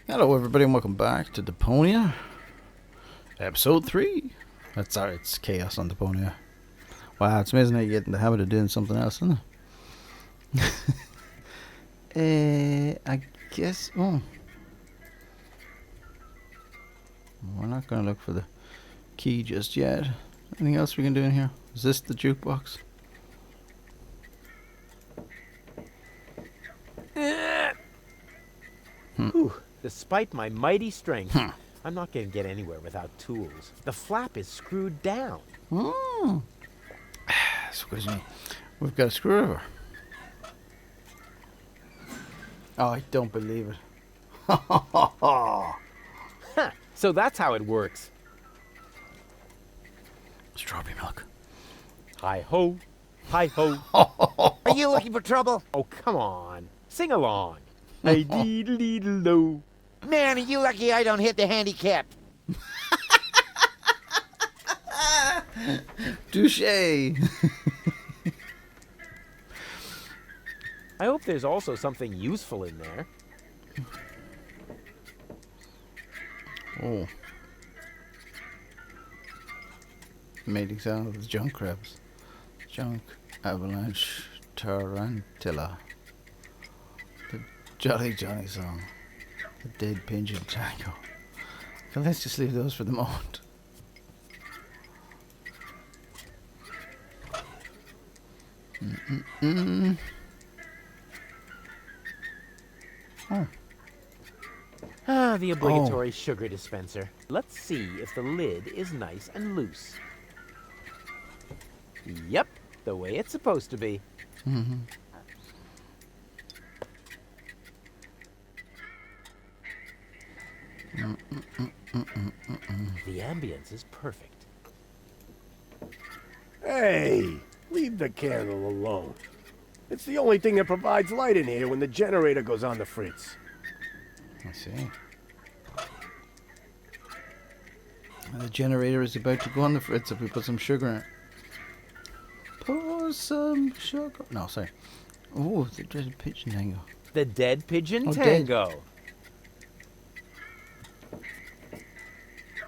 Hello, everybody, and welcome back to Deponia, episode 3. That's alright, it's chaos on Deponia. Wow, it's amazing how you get in the habit of doing something else, isn't it? I guess. Oh, we're not going to look for the key just yet. Anything else we can do in here? Is this the jukebox? Whew. Despite my mighty strength, I'm not going to get anywhere without tools. The flap is screwed down. Excuse me. We've got a screwdriver. Oh, I don't believe it. Ha! So that's how it works. Strawberry milk. Hi-ho, hi-ho. Are you looking for trouble? Oh, come on. Sing along. Hey-dee-dee-dee-lo. Man, are you lucky I don't hit the handicap? Touche. I hope there's also something useful in there. Oh. Mating sound of the junk crabs. Junk avalanche tarantula. The Jolly Johnny song. The dead pigeon tango. Okay, let's just leave those for the moment. Oh. Ah, the obligatory sugar dispenser. Let's see if the lid is nice and loose. Yep, the way it's supposed to be. The ambience is perfect. Hey, leave the candle alone. It's the only thing that provides light in here when the generator goes on the fritz. I see. And the generator is about to go on the fritz if we put some sugar in it. Pour some sugar. No, sorry. Oh, the dead pigeon tango. The dead pigeon Oh, tango.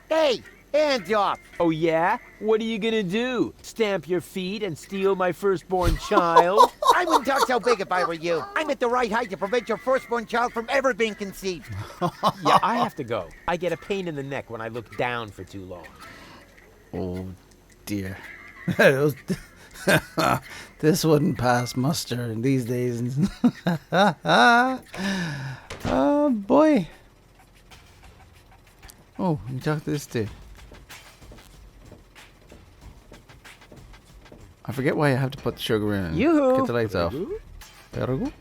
Hey, hands off! Oh yeah? What are you gonna do? Stamp your feet and steal my firstborn child? I wouldn't talk so big if I were you. I'm at the right height to prevent your firstborn child from ever being conceived. Yeah, I have to go. I get a pain in the neck when I look down for too long. Oh, dear. This wouldn't pass muster in these days. Oh, boy. Oh, you talk to this dude. I forget why I have to put the sugar in. Yoo-hoo. Get the lights off. Perugu?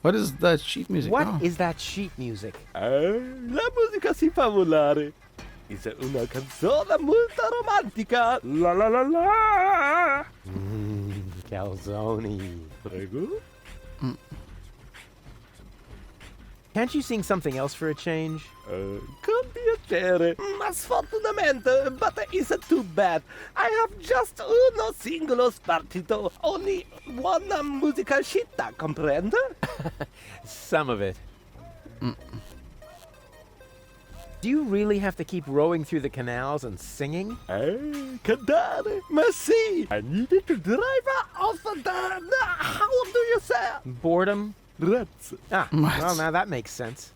What is that sheet music? What is that sheet music? La musica si fa volare. È una canzone molto romantica. La la la la. Calzone. Prego? Can't you sing something else for a change? Con piacere. Ma sfortunatamente, but it isn't too bad. I have just uno singolo spartito. Only one musica scitta, comprende? Some of it. Do you really have to keep rowing through the canals and singing? Cantare, ma sì. I needed to drive off the... How do you say? Boredom? Razz. Ah, What? well, now that makes sense.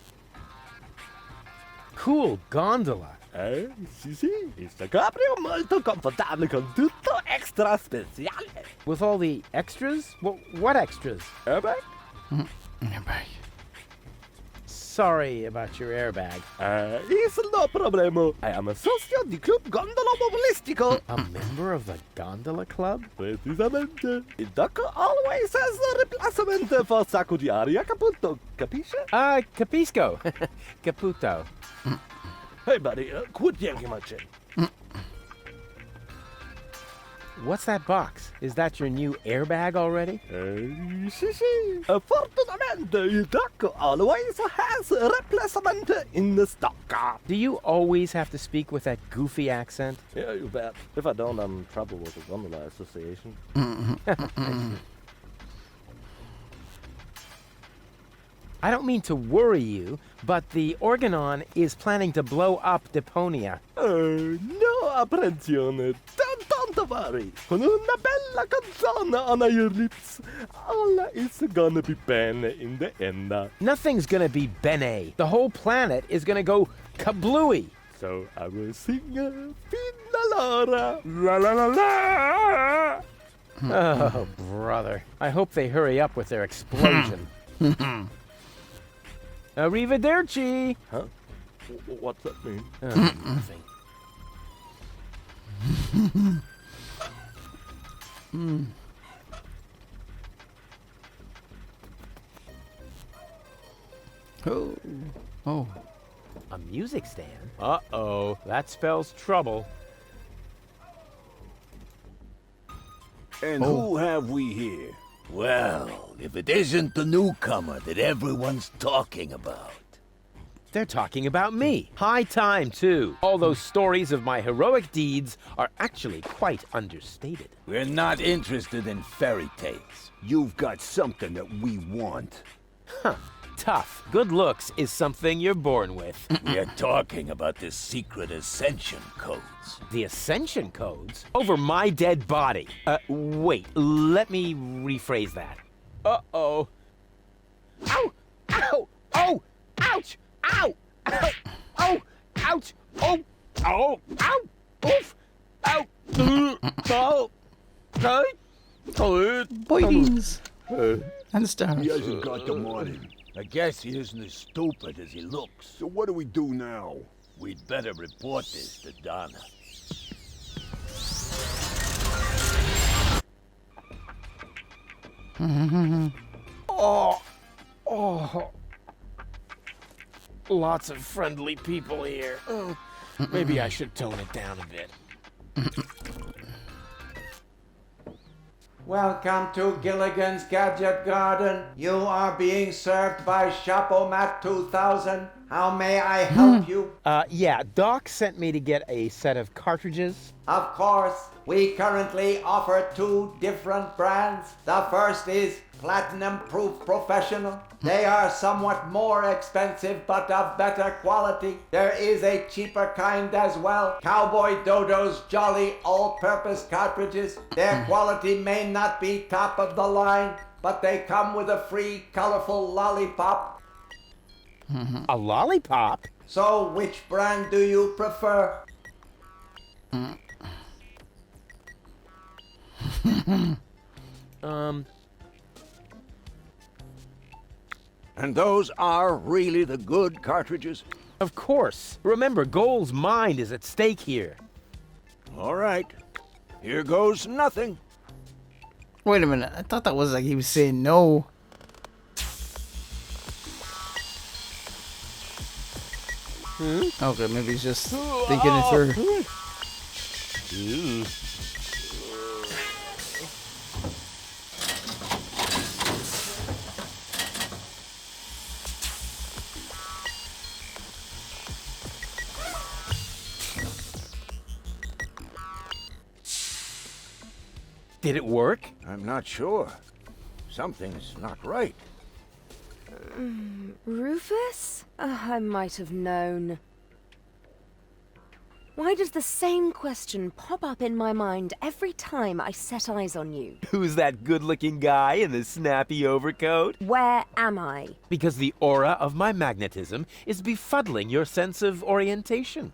Cool gondola. Sì sì. Questo cabrio molto confortabile con tutto extra speciale. With all the extras? What extras? Airbag? Airbag. Sorry about your airbag. It's no problemo. I am a socio di Club Gondolo Mobilistico. A member of the gondola club? Precisamente. Il doc always has a replacement for sacco di aria, capito? Capisce? Capisco. Caputo. Hey buddy, quit yanking my chain. What's that box? Is that your new airbag already? Sì sì. Fortunatamente il doc always has a replacement in the stock. Do you always have to speak with that goofy accent? Yeah, you bet. If I don't, I'm in trouble with the Gondola Association. I don't mean to worry you, but the Organon is planning to blow up Deponia. No apprensione. Don't worry. Con una bella canzone on your lips, all is gonna be bene in the end. Nothing's gonna be bene. The whole planet is gonna go kablooey. So I will sing Fina Laura. La la la la. Oh, brother. I hope they hurry up with their explosion. Arrivederci! Huh? What's that mean? Nothing. Oh. Oh. A music stand? Uh-oh, that spells trouble. And who have we here? Well, if it isn't the newcomer that everyone's talking about. They're talking about me. High time, too. All those stories of my heroic deeds are actually quite understated. We're not interested in fairy tales. You've got something that we want. Huh. Tough. Good looks is something you're born with. We're talking about the secret ascension codes. The Ascension codes? Over my dead body. Wait. Let me rephrase that. Uh-oh. Ow! Ow! Oh! Ouch! Ow! Ow! Oh! Ouch! Oh! Oh! Ow! Oof! Ow! Oh! Boydings. And stars. He hasn't got the money. I guess he isn't as stupid as he looks. So what do we do now? We'd better report this to Donna. Oh! Oh! Lots of friendly people here. Oh, maybe I should tone it down a bit. Welcome to Gilligan's Gadget Garden. You are being served by Chapomat 2000. How may I help you? Yeah, Doc sent me to get a set of cartridges. Of course, we currently offer 2 different brands. The first is Platinum Proof Professional. They are somewhat more expensive but of better quality. There is a cheaper kind as well. Cowboy Dodo's Jolly All-Purpose Cartridges. Their quality may not be top of the line, but they come with a free colorful lollipop. A lollipop? So which brand do you prefer? And those are really the good cartridges? Of course. Remember, Goal's mind is at stake here. All right. Here goes nothing. Wait a minute. I thought that was like he was saying no. Okay, maybe he's just thinking it through. Did it work? I'm not sure. Something's not right. Rufus? I might have known. Why does the same question pop up in my mind every time I set eyes on you? Who's that good-looking guy in the snappy overcoat? Where am I? Because the aura of my magnetism is befuddling your sense of orientation.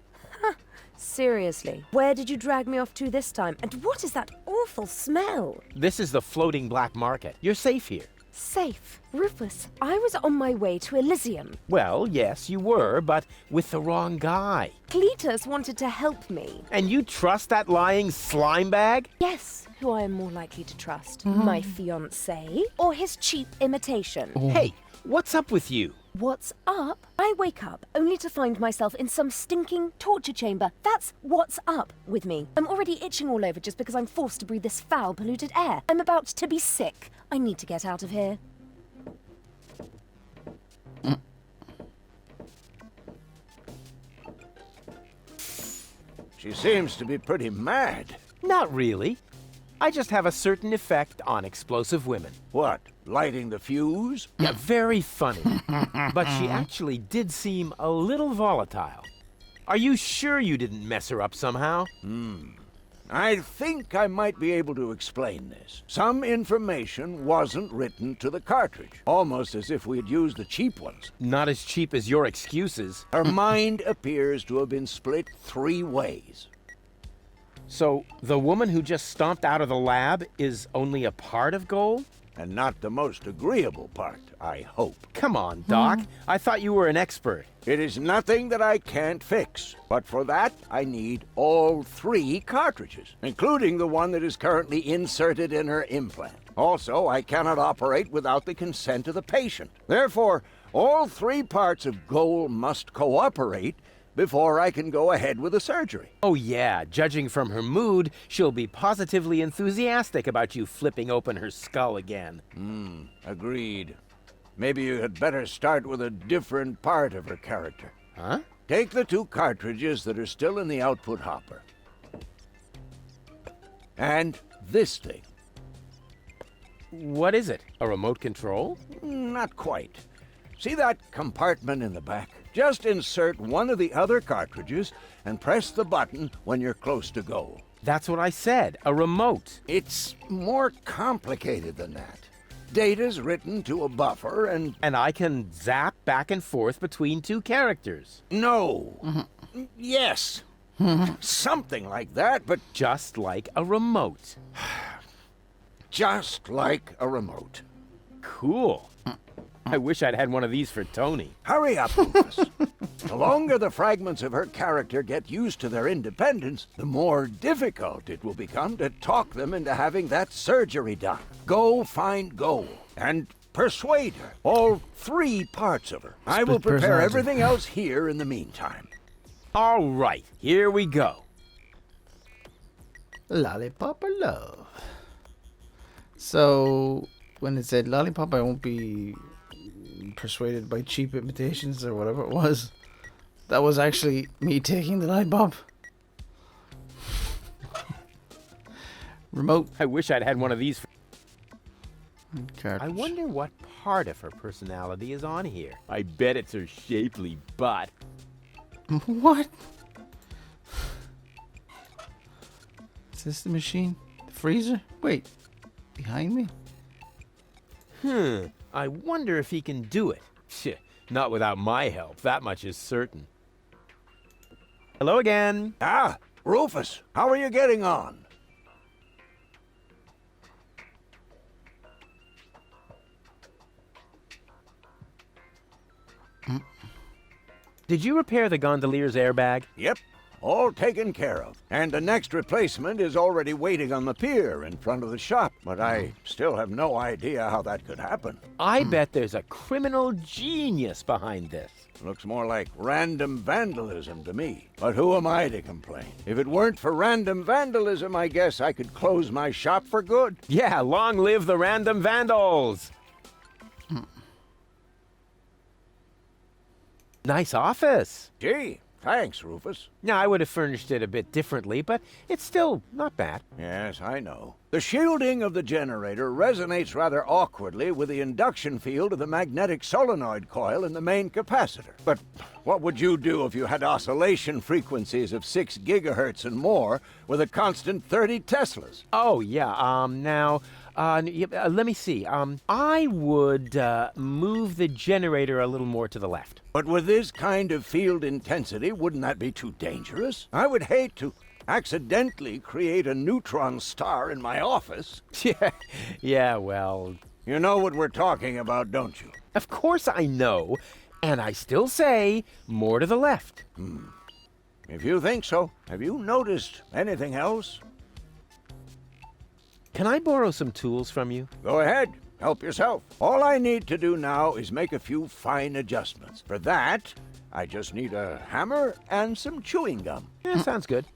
Seriously, where did you drag me off to this time? And what is that awful smell? This is the floating black market. You're safe here. Safe. Rufus, I was on my way to Elysium. Well, yes, you were, but with the wrong guy. Cletus wanted to help me. And you trust that lying slime bag? Yes, who I am more likely to trust. My fiancé or his cheap imitation? Hey, what's up with you? What's up? I wake up only to find myself in some stinking torture chamber. That's what's up with me. I'm already itching all over just because I'm forced to breathe this foul, polluted air. I'm about to be sick. I need to get out of here. She seems to be pretty mad. Not really. I just have a certain effect on explosive women. What? lighting the fuse. Yeah, very funny. But she actually did seem a little volatile. Are you sure you didn't mess her up somehow? I think I might be able to explain this. Some information wasn't written to the cartridge, almost as if we had used the cheap ones. Not as cheap as your excuses. Her mind appears to have been split 3 ways. So, the woman who just stomped out of the lab is only a part of Goal? And not the most agreeable part, I hope. Come on, Doc. I thought you were an expert. It is nothing that I can't fix, but for that I need all 3 cartridges, including the one that is currently inserted in her implant. Also, I cannot operate without the consent of the patient. Therefore, all 3 parts of Goal must cooperate before I can go ahead with the surgery. Oh yeah, judging from her mood, she'll be positively enthusiastic about you flipping open her skull again. Agreed. Maybe you had better start with a different part of her character. Huh? Take the 2 cartridges that are still in the output hopper. And this thing. What is it? A remote control? Not quite. See that compartment in the back? Just insert one of the other cartridges and press the button when you're close to Goal. That's what I said, a remote. It's more complicated than that. Data's written to a buffer and... And I can zap back and forth between 2 characters. No. Yes. Something like that, but Just like a remote. just like a remote. Cool. I wish I'd had one of these for Tony. Hurry up, Rufus. The longer the fragments of her character get used to their independence, the more difficult it will become to talk them into having that surgery done. Go find Goal and persuade her. All 3 parts of her. I will Split prepare personality. everything else here in the meantime. All right, here we go. Lollipop or love? So, when it said lollipop, I won't be persuaded by cheap imitations or whatever it was. That was actually me taking the lollipop. Remote I wish I'd had one of these for... cartridge. I wonder what part of her personality is on here. I bet it's her shapely butt. What? Is this the machine? The freezer? Wait, behind me? I wonder if he can do it. Shit, not without my help, that much is certain. Hello again. Ah, Rufus, how are you getting on? Did you repair the gondolier's airbag? Yep, all taken care of. And the next replacement is already waiting on the pier in front of the shop, but I still have no idea how that could happen. I bet there's a criminal genius behind this. Looks more like random vandalism to me. But who am I to complain? If it weren't for random vandalism, I guess I could close my shop for good. Yeah, long live the random vandals! Nice office. Gee, thanks, Rufus. Now, I would have furnished it a bit differently, but it's still not bad. Yes, I know. The shielding of the generator resonates rather awkwardly with the induction field of the magnetic solenoid coil in the main capacitor. But what would you do if you had oscillation frequencies of 6 gigahertz and more with a constant 30 Teslas? Oh, yeah, let me see. I would move the generator a little more to the left. But with this kind of field intensity, wouldn't that be too dangerous? I would hate to accidentally create a neutron star in my office. Yeah, well, You know what we're talking about, don't you? of course I know, and I still say more to the left. If you think so, have you noticed anything else? Can I borrow some tools from you? Go ahead. Help yourself. All I need to do now is make a few fine adjustments. For that, I just need a hammer and some chewing gum. Yeah, sounds good.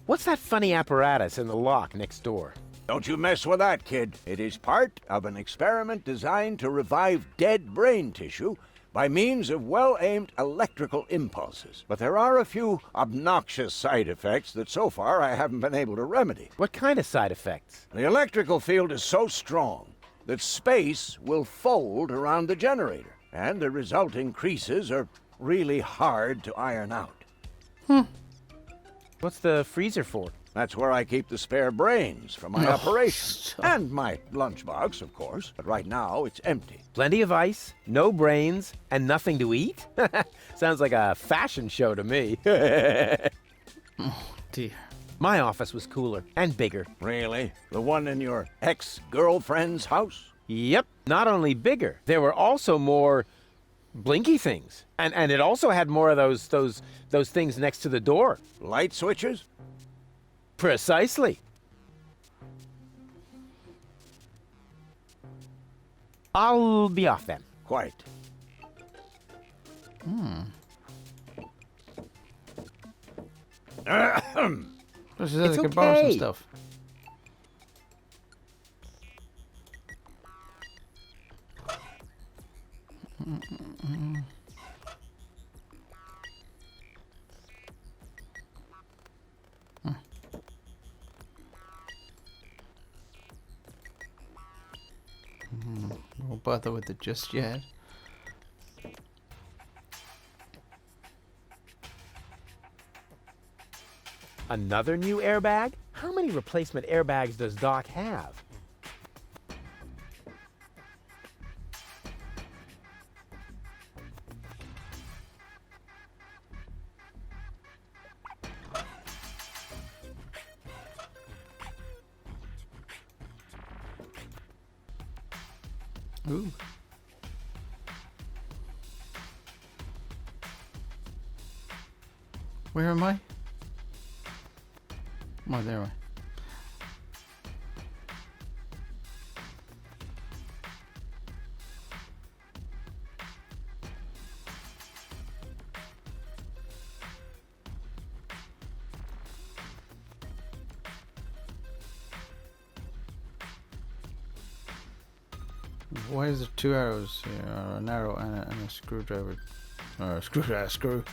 What's that funny apparatus in the lock next door? Don't you mess with that, kid. It is part of an experiment designed to revive dead brain tissue by means of well-aimed electrical impulses. But there are a few obnoxious side effects that so far I haven't been able to remedy. What kind of side effects? The electrical field is so strong that space will fold around the generator, and the resulting creases are really hard to iron out. What's the freezer for? That's where I keep the spare brains for my operations. And my lunchbox, of course. But right now, it's empty. Plenty of ice, no brains, and nothing to eat? Sounds like a fashion show to me. Dear. My office was cooler and bigger. Really? The one in your ex-girlfriend's house? Yep, not only bigger, there were also more blinky things. And it also had more of those things next to the door. Light switches? Precisely. I'll be off then. Quite. Well, she says It's I could borrow some okay. stuff. Won't bother with it just yet. Another new airbag? How many replacement airbags does Doc have? Ooh. Where am I? Oh, there I. Why is there two arrows here? An arrow and a screwdriver. Or a screw.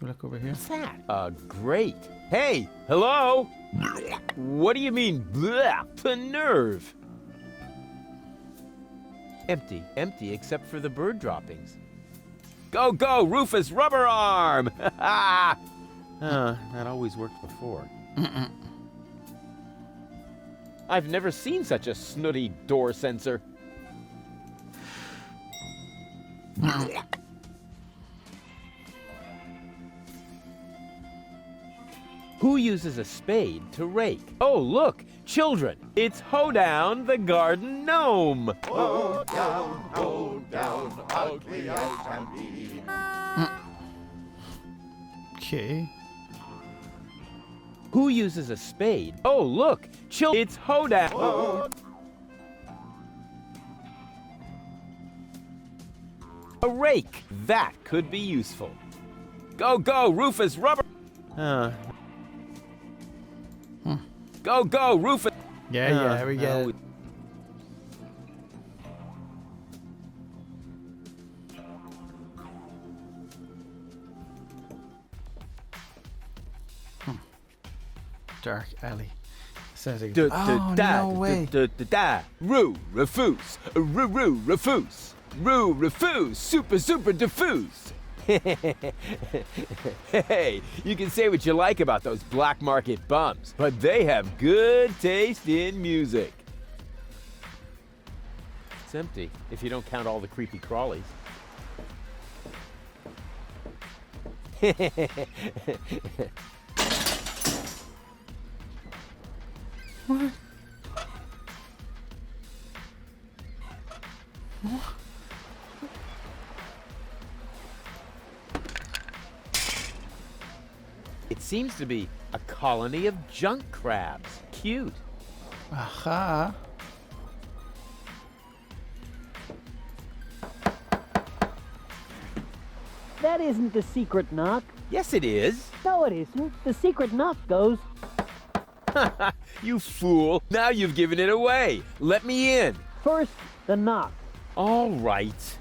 Look over here. What's that? Great. Hey, hello? What do you mean, blah, the nerve? Empty, except for the bird droppings. Go, go, Rufus Rubber Arm! That always worked before. I've never seen such a snooty door sensor. Who uses a spade to rake? Oh, look, children, it's Hoedown the Garden Gnome. Go down, ugly as can be. Okay. Who uses a spade? Oh, look, it's Hoedown. A rake, that could be useful. Go, go, Rufus Rubber. Go, go, Rufus. Yeah, we get it. Dark alley. Sounds like no way. Refuse. Refuse. Super diffuse. Hey, you can say what you like about those black market bums, but they have good taste in music. It's empty, if you don't count all the creepy crawlies. What? It seems to be a colony of junk crabs. Cute. Aha. That isn't the secret knock. Yes, it is. No, it isn't. The secret knock goes. You fool. Now you've given it away. Let me in. First, the knock. All right.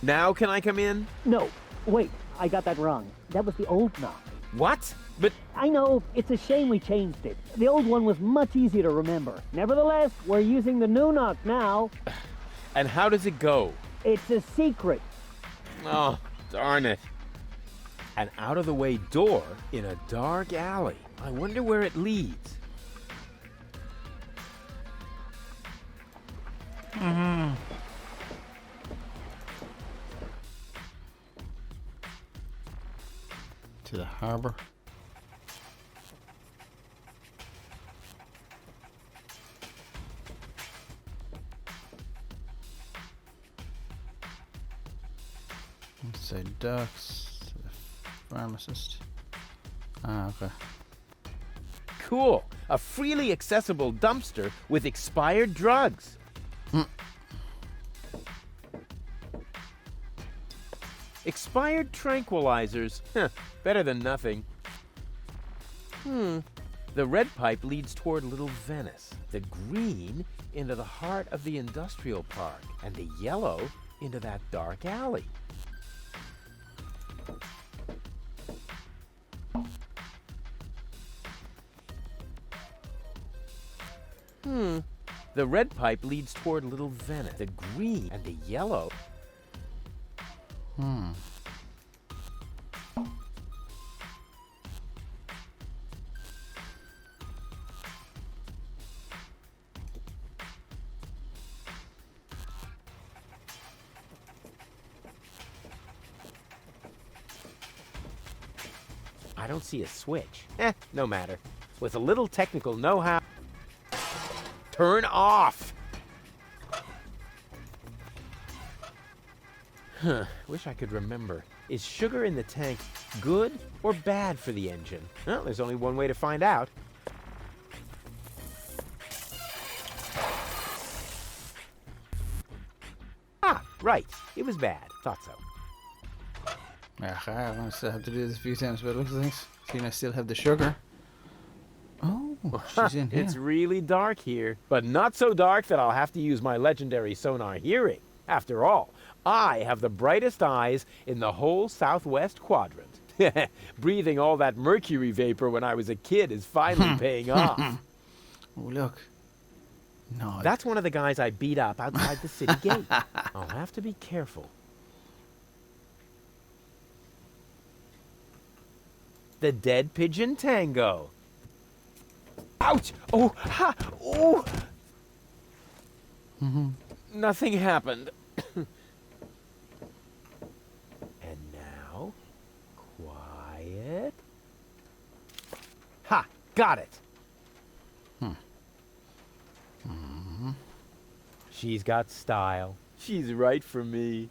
Now can I come in? No, wait, I got that wrong. That was the old knock. What? But I know, it's a shame we changed it. The old one was much easier to remember. Nevertheless, we're using the new knock now. and how does it go? It's a secret. Oh, darn it. An out-of-the-way door in a dark alley. I wonder where it leads. To the harbor. Let's say ducks. To the pharmacist. Ah, okay. Cool. A freely accessible dumpster with expired drugs. Expired tranquilizers. Huh, better than nothing. The red pipe leads toward Little Venice. The green into the heart of the industrial park. And the yellow into that dark alley. The red pipe leads toward Little Venice. The green and the yellow. I don't see a switch. No matter. With a little technical know-how. Turn off! Wish I could remember. Is sugar in the tank good or bad for the engine? Well, there's only one way to find out. Ah, right. It was bad. Thought so. I'm gonna still have to do this a few times, but it looks like seeing I still have the sugar. Oh, she's in here. It's really dark here, but not so dark that I'll have to use my legendary sonar hearing. After all, I have the brightest eyes in the whole southwest quadrant. Breathing all that mercury vapor when I was a kid is finally paying off. Oh, look. No. That's one of the guys I beat up outside the city gate. I'll have to be careful. The dead pigeon tango. Ouch! Oh, ha! Oh! Nothing happened. And now, quiet. Ha! Got it. She's got style. She's right for me.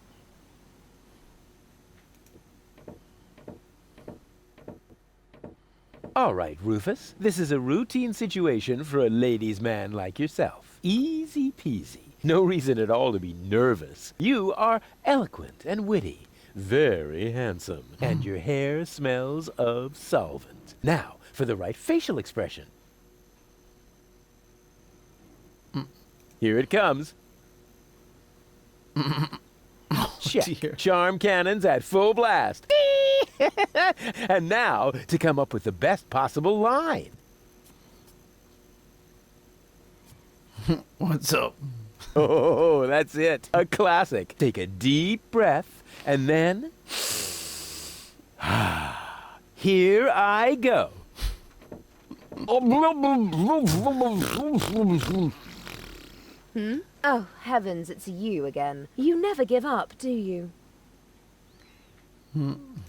All right, Rufus. This is a routine situation for a ladies' man like yourself. Easy peasy. No reason at all to be nervous. You are eloquent and witty. Very handsome. And your hair smells of solvent. Now, for the right facial expression. Here it comes. Check. Dear. Charm cannons at full blast. And now, to come up with the best possible line. What's up? Oh, that's it. A classic. Take a deep breath, and then... Here I go. Oh, heavens, it's you again. You never give up, do you?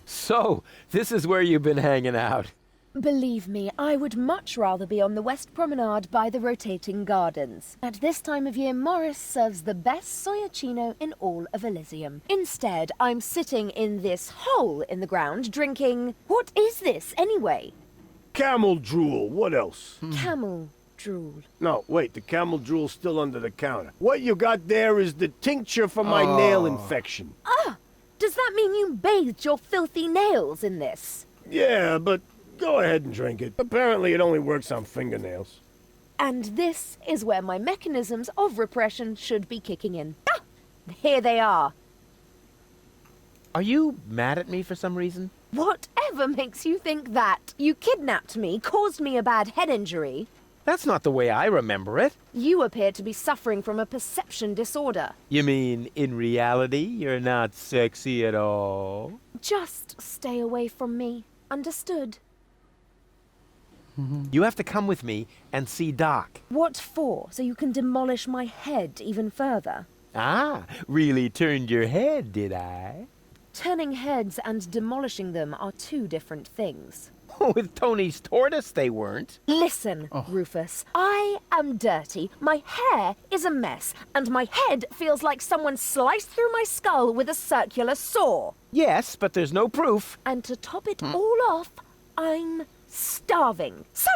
So, this is where you've been hanging out. Believe me, I would much rather be on the West Promenade by the rotating gardens. At this time of year, Morris serves the best soyacino in all of Elysium. Instead, I'm sitting in this hole in the ground drinking... What is this, anyway? Camel drool, what else? Camel drool. No, wait, the camel drool's still under the counter. What you got there is the tincture for my nail infection. Ah! Does that mean you bathed your filthy nails in this? Yeah, but Go ahead and drink it. Apparently it only works on fingernails. And this is where my mechanisms of repression should be kicking in. Ah! Here they are. Are you mad at me for some reason? Whatever makes you think that? You kidnapped me, caused me a bad head injury. That's not the way I remember it. You appear to be suffering from a perception disorder. You mean, in reality, you're not sexy at all? Just stay away from me. Understood? You have to come with me and see Doc. What for? So you can demolish my head even further? Ah, really turned your head, did I? Turning heads and demolishing them are two different things. With Tony's tortoise, they weren't. Listen, Rufus, I am dirty, my hair is a mess, and my head feels like someone sliced through my skull with a circular saw. Yes, but there's no proof. And to top it all off, I'm starving. So,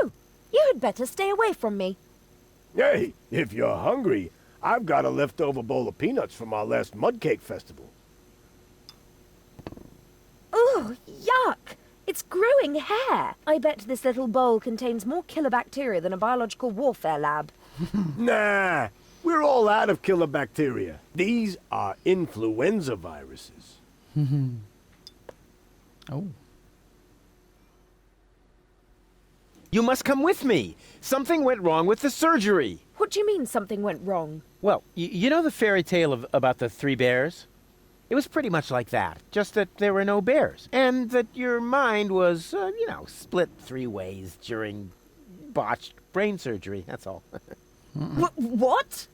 you had better stay away from me. Hey, if you're hungry, I've got a leftover bowl of peanuts from our last mud cake festival. Ooh, yuck! It's growing hair. I bet this little bowl contains more killer bacteria than a biological warfare lab. Nah, we're all out of killer bacteria. These are influenza viruses. Oh. You must come with me. Something went wrong with the surgery. What do you mean something went wrong? Well, you know the fairy tale about the three bears? It was pretty much like that, just that there were no bears. And that your mind was, split three ways during botched brain surgery, that's all. What?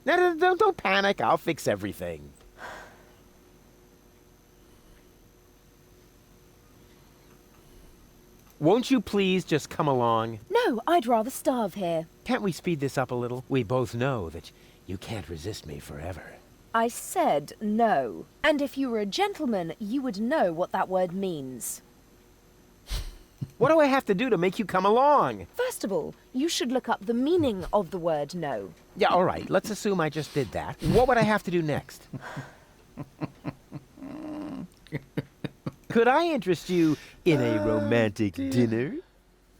No, don't panic, I'll fix everything. Won't you please just come along? No, I'd rather starve here. Can't we speed this up a little? We both know that you can't resist me forever. I said no. And if you were a gentleman, you would know what that word means. What do I have to do to make you come along? First of all, you should look up the meaning of the word no. Yeah, all right, let's assume I just did that. What would I have to do next? Could I interest you in a romantic dinner?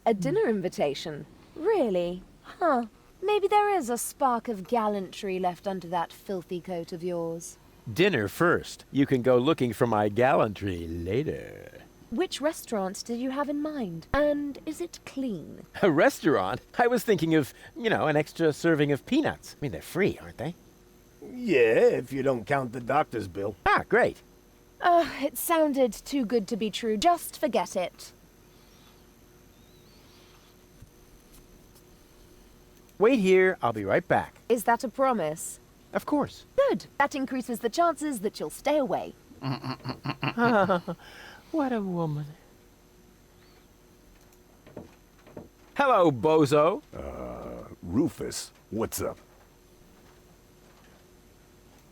A dinner invitation? Really? Huh. Maybe there is a spark of gallantry left under that filthy coat of yours. Dinner first. You can go looking for my gallantry later. Which restaurant did you have in mind? And is it clean? A restaurant? I was thinking of, an extra serving of peanuts. I mean, they're free, aren't they? Yeah, if you don't count the doctor's bill. Ah, great. It sounded too good to be true. Just forget it. Wait here, I'll be right back. Is that a promise? Of course. Good. That increases the chances that you'll stay away. What a woman. Hello, bozo. Rufus, what's up?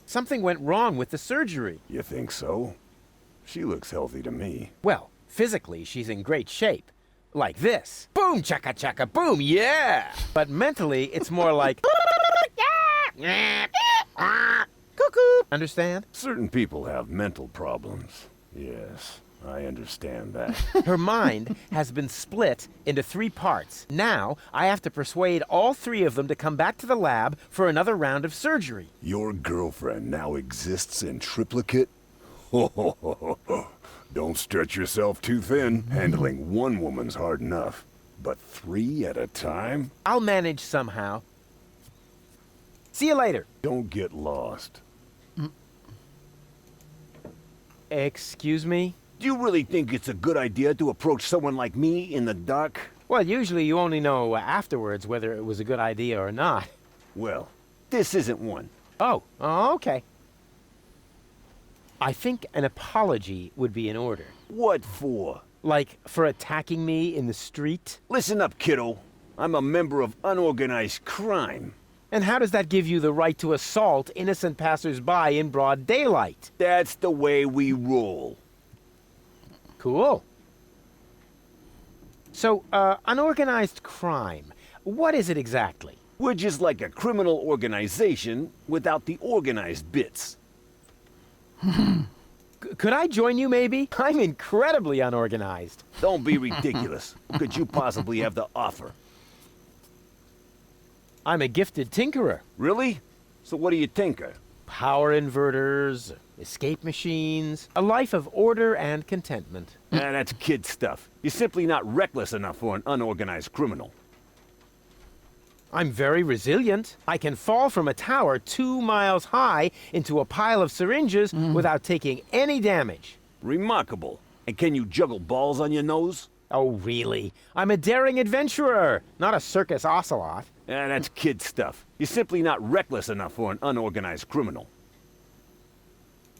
Something went wrong with the surgery. You think so? She looks healthy to me. Well, physically, she's in great shape. Like this. Boom, chaka chaka, boom, yeah! But mentally, it's more like... Cuckoo! Understand? Certain people have mental problems. Yes, I understand that. Her mind has been split into 3 parts. Now, I have to persuade all 3 of them to come back to the lab for another round of surgery. Your girlfriend now exists in triplicate? Don't stretch yourself too thin. Handling one woman's hard enough. But 3 at a time? I'll manage somehow. See you later. Don't get lost. Excuse me? Do you really think it's a good idea to approach someone like me in the dark? Well, usually you only know afterwards whether it was a good idea or not. Well, this isn't one. Oh, okay. I think an apology would be in order. What for? Like, for attacking me in the street? Listen up, kiddo. I'm a member of unorganized crime. And how does that give you the right to assault innocent passers-by in broad daylight? That's the way we roll. Cool. So, unorganized crime, what is it exactly? We're just like a criminal organization without the organized bits. Could I join you, maybe? I'm incredibly unorganized. Don't be ridiculous. What could you possibly have to offer? I'm a gifted tinkerer. Really? So what do you tinker? Power inverters, escape machines, a life of order and contentment. That's kid stuff. You're simply not reckless enough for an unorganized criminal. I'm very resilient. I can fall from a tower 2 miles high into a pile of syringes without taking any damage. Remarkable. And can you juggle balls on your nose? Oh, really? I'm a daring adventurer, not a circus ocelot. That's kid stuff. You're simply not reckless enough for an unorganized criminal.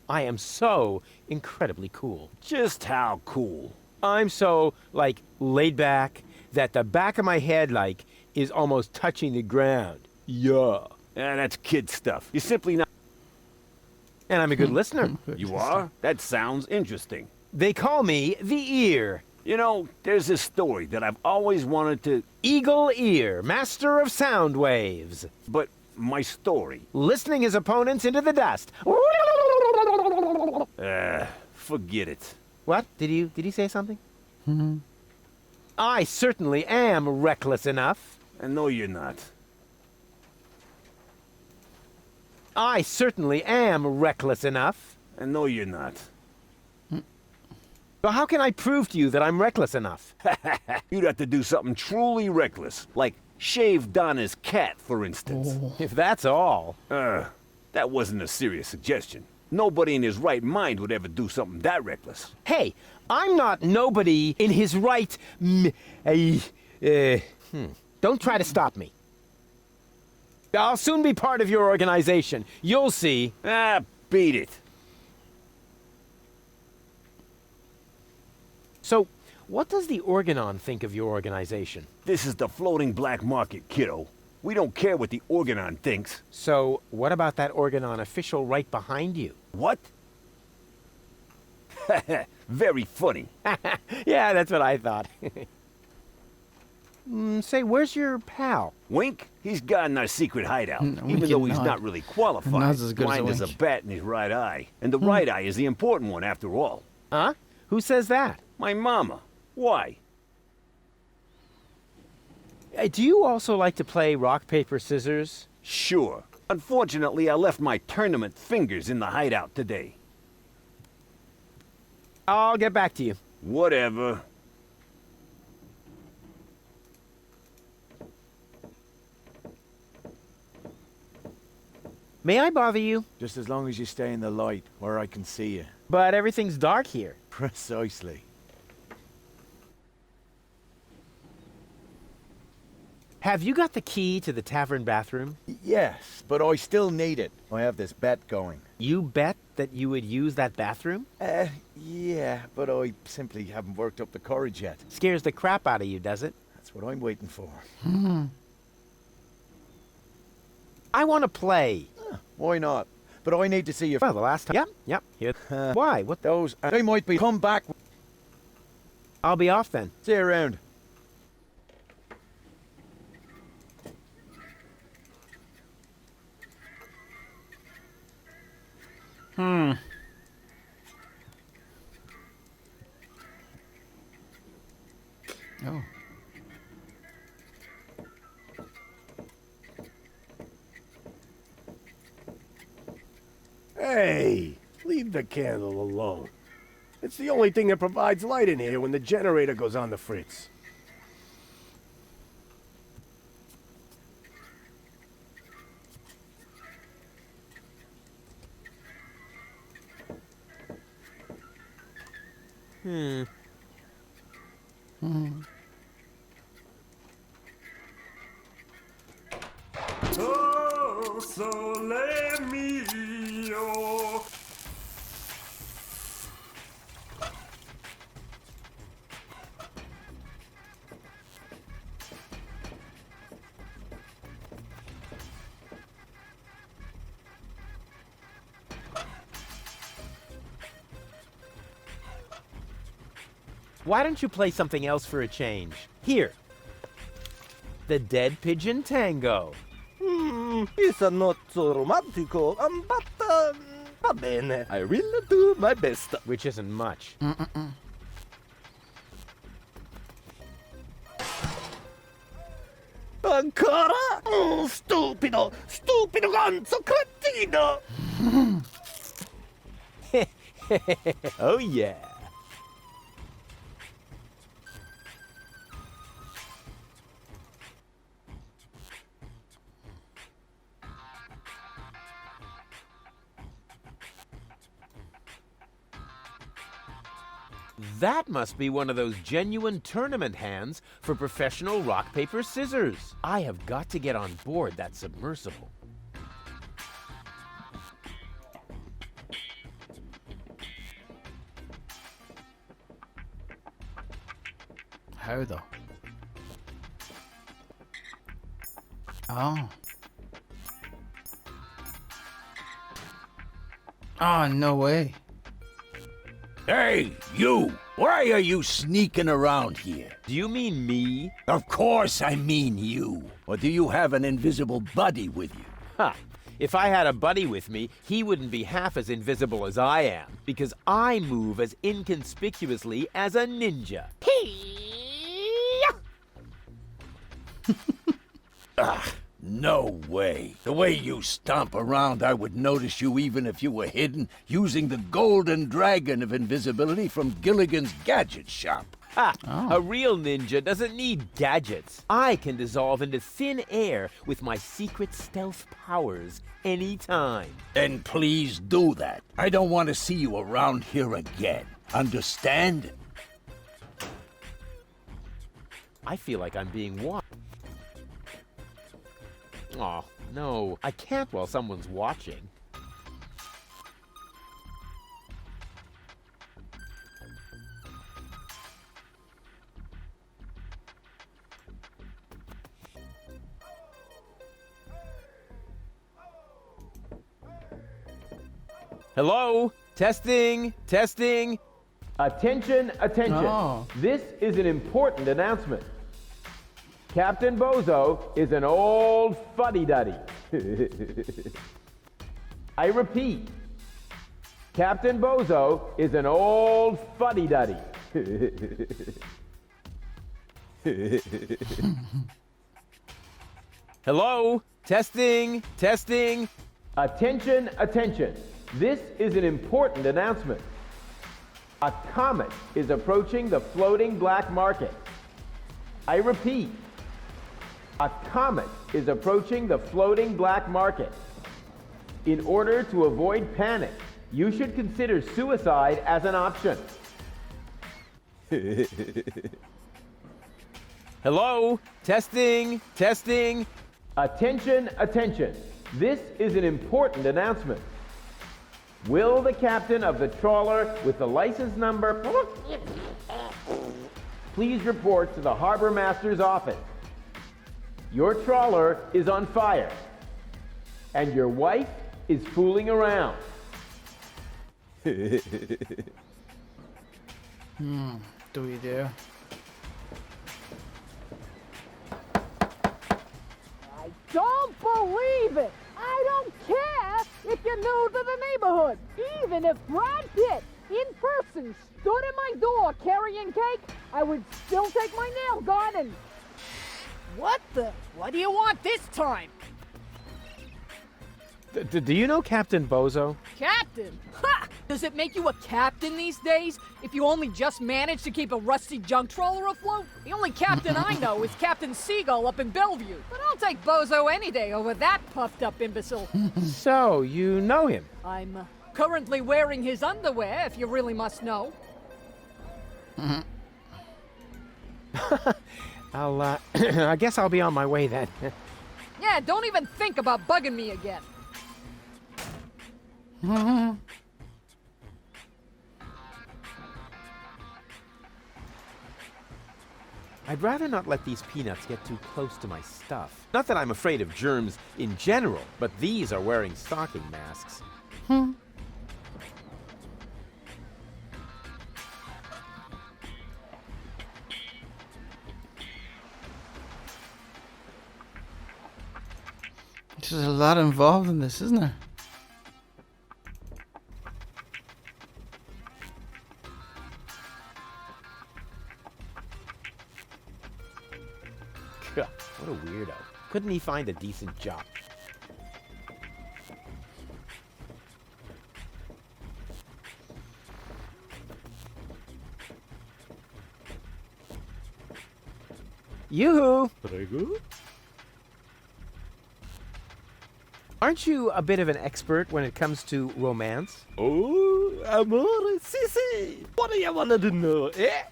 I am so incredibly cool. Just how cool? I'm so, like, laid back that the back of my head, like, is almost touching the ground. Yeah. That's kid stuff. You're simply not... And I'm a good listener. You are? That sounds interesting. They call me the Ear. You know, there's this story that I've always wanted to... Eagle Ear, master of sound waves. But my story... Listening his opponents into the dust. Forget it. What? Did he say something? I certainly am reckless enough. No, you're not. I certainly am reckless enough. No, you're not. Well, how can I prove to you that I'm reckless enough? You'd have to do something truly reckless, like shave Donna's cat, for instance. If that's all. That wasn't a serious suggestion. Nobody in his right mind would ever do something that reckless. Hey, I'm not nobody in his right... Don't try to stop me. I'll soon be part of your organization. You'll see. Beat it. So, what does the Organon think of your organization? This is the floating black market, kiddo. We don't care what the Organon thinks. So, what about that Organon official right behind you? What? Very funny. Yeah, that's what I thought. Say, where's your pal? Wink? He's got in our secret hideout, Wink even though and he's nod. not really qualified. Nod's as good as a Blind as a wink. bat in his right eye. And the right eye is the important one, after all. Huh? Who says that? My mama. Why? Do you also like to play rock, paper, scissors? Sure. Unfortunately, I left my tournament fingers in the hideout today. I'll get back to you. Whatever. May I bother you? Just as long as you stay in the light, where I can see you. But everything's dark here. Precisely. Have you got the key to the tavern bathroom? Yes, but I still need it. I have this bet going. You bet that you would use that bathroom? Yeah, but I simply haven't worked up the courage yet. Scares the crap out of you, does it? That's what I'm waiting for. I want to play. Why not? But I need to see you. Well, the last time... Yep. Here. Why? What? Those... They might be... Come back. I'll be off then. See you around. Oh. Hey, leave the candle alone. It's the only thing that provides light in here when the generator goes on the fritz. Oh, sole mio. Why don't you play something else for a change? Here. The Dead Pigeon Tango. It's not so romantico, but Va bene, I will do my best. Which isn't much. Ancora? Oh, stupido! Stupido ganzo cretino! Oh, yeah. That must be one of those genuine tournament hands for professional rock, paper, scissors. I have got to get on board that submersible. How though? Oh. Oh, no way. Hey, you! Why are you sneaking around here? Do you mean me? Of course I mean you. Or do you have an invisible buddy with you? Ha! If I had a buddy with me, he wouldn't be half as invisible as I am, because I move as inconspicuously as a ninja. No way. The way you stomp around, I would notice you even if you were hidden using the golden dragon of invisibility from Gilligan's gadget shop. Ha! A real ninja doesn't need gadgets. I can dissolve into thin air with my secret stealth powers anytime. Then please do that. I don't want to see you around here again. Understand? I feel like I'm being watched. Oh, no, I can't while someone's watching. Hello? Testing, testing. Attention, attention. Oh. This is an important announcement. Captain Bozo is an old fuddy-duddy. I repeat, Captain Bozo is an old fuddy-duddy. Hello? Testing, testing. Attention, attention. This is an important announcement. A comet is approaching the floating black market. I repeat, a comet is approaching the floating black market. In order to avoid panic, you should consider suicide as an option. Hello? Testing, testing. Attention, attention. This is an important announcement. Will the captain of the trawler with the license number please report to the harbor master's office? Your trawler is on fire, and your wife is fooling around. Do we dare? I don't believe it! I don't care if you're new to the neighborhood. Even if Brad Pitt in person stood at my door carrying cake, I would still take my nail gun and... What do you want this time? Do you know Captain Bozo? Captain? Ha! Does it make you a captain these days if you only just manage to keep a rusty junk trawler afloat? The only captain I know is Captain Seagull up in Bellevue. But I'll take Bozo any day over that puffed up imbecile. So, you know him? I'm currently wearing his underwear, if you really must know. I guess I'll be on my way then. Yeah, don't even think about bugging me again. I'd rather not let these peanuts get too close to my stuff. Not that I'm afraid of germs in general, but these are wearing stocking masks. There's a lot involved in this, isn't there? What a weirdo. Couldn't he find a decent job? Yoo-hoo! Prego? Aren't you a bit of an expert when it comes to romance? Oh, amore, si. What do you wanted to know, eh?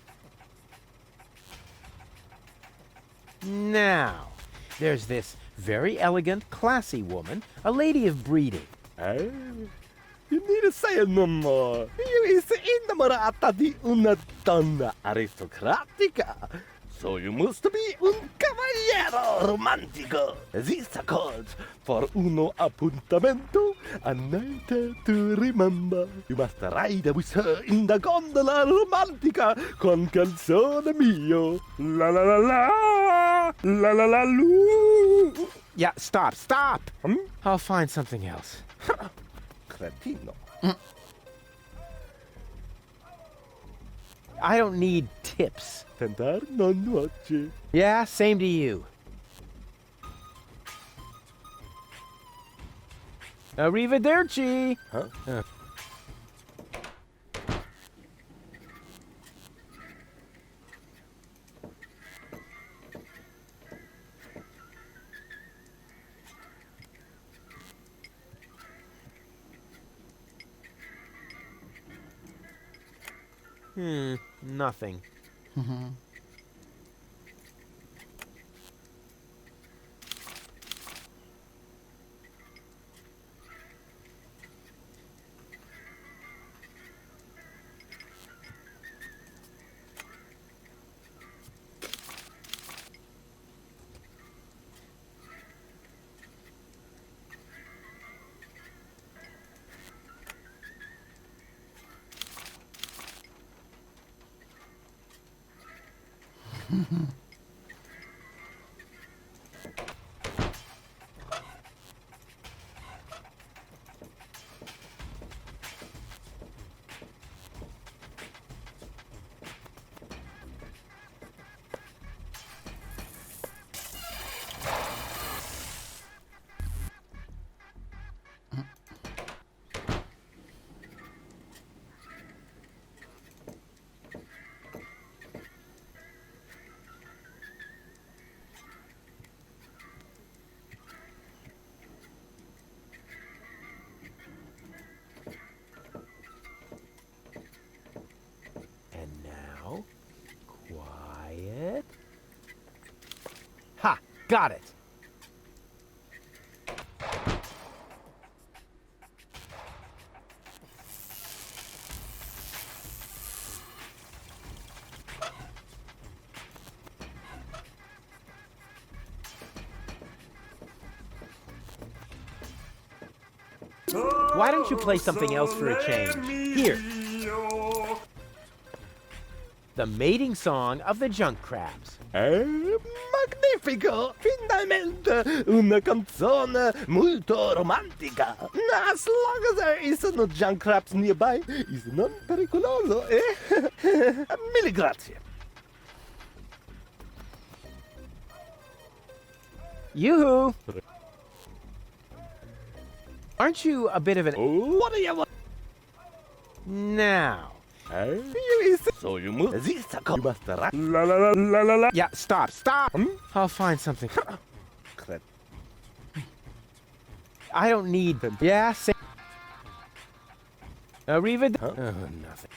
Now, there's this very elegant, classy woman, a lady of breeding. You need to say no more. You is innamorata di una donna aristocratica. So you must be un caballero romantico. This calls for uno appuntamento, a night to remember. You must ride with her in the gondola romantica con canzone mio. La la la la, la la la lu. Yeah, stop! I'll find something else. Cretino. I don't need tips. Tentar non noche. Yeah, same to you. Arrivederci! Huh? Nothing. Quiet. Ha! Got it! Why don't you play something else for a change? Here. The mating song of the junk crabs. Magnifico! Finalmente una canzone molto romantica. As long as there is no junk crabs nearby, is non pericoloso, eh? Mille grazie. Yoo-hoo! Aren't you a bit of an... Oh, what do you want? Now. So you must... You must... La la la la la la. Yeah, stop! I'll find something. I don't need them. Yeah, say... Arrivederci. Nothing.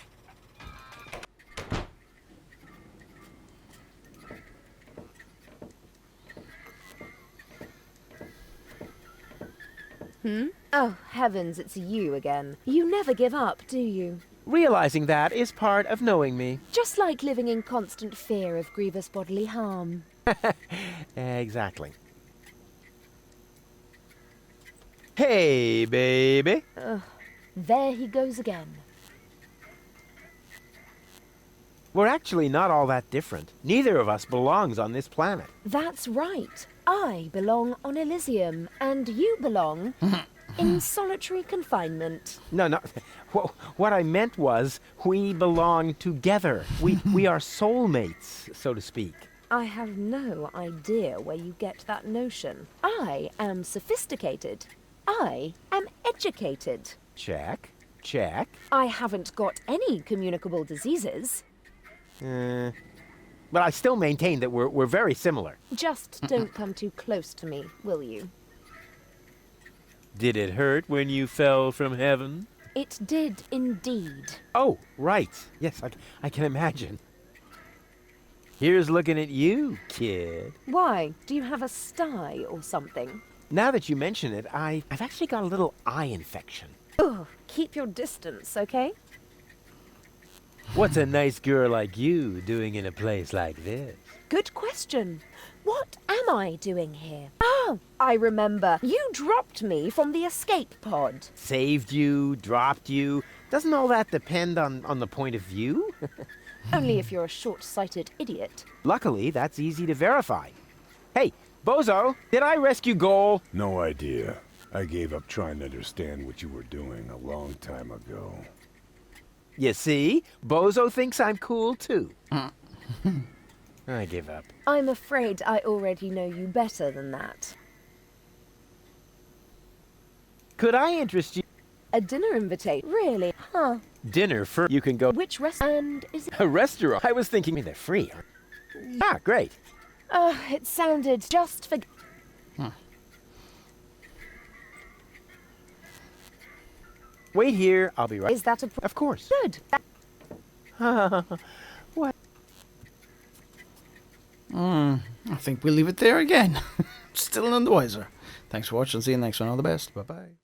Oh, heavens, it's you again. You never give up, do you? Realizing that is part of knowing me. Just like living in constant fear of grievous bodily harm. Exactly. Hey, baby. There he goes again. We're actually not all that different. Neither of us belongs on this planet. That's right. I belong on Elysium, and you belong in solitary confinement. No. What I meant was we belong together. We are soulmates, so to speak. I have no idea where you get that notion. I am sophisticated. I am educated. Check. Check. I haven't got any communicable diseases. But I still maintain that we're very similar. Just don't come too close to me, will you? Did it hurt when you fell from heaven? It did indeed. Oh, right. Yes, I can imagine. Here's looking at you, kid. Why? Do you have a sty or something? Now that you mention it, I've actually got a little eye infection. Ugh, keep your distance, okay? What's a nice girl like you doing in a place like this? Good question. What am I doing here? Oh, I remember. You dropped me from the escape pod. Saved you, dropped you. Doesn't all that depend on the point of view? Only if you're a short-sighted idiot. Luckily, that's easy to verify. Hey, Bozo, did I rescue Goal? No idea. I gave up trying to understand what you were doing a long time ago. You see? Bozo thinks I'm cool, too. I give up. I'm afraid I already know you better than that. Could I interest you? A dinner invitation? Really? Huh. Dinner for you can go. Which restaurant is it? A restaurant? I was thinking they're free. Ah, great. It sounded just for... Wait here, I'll be right. Is that a... Of course. Good. What? I think we'll leave it there again. Still none the wiser. Thanks for watching. See you next one. All the best. Bye-bye.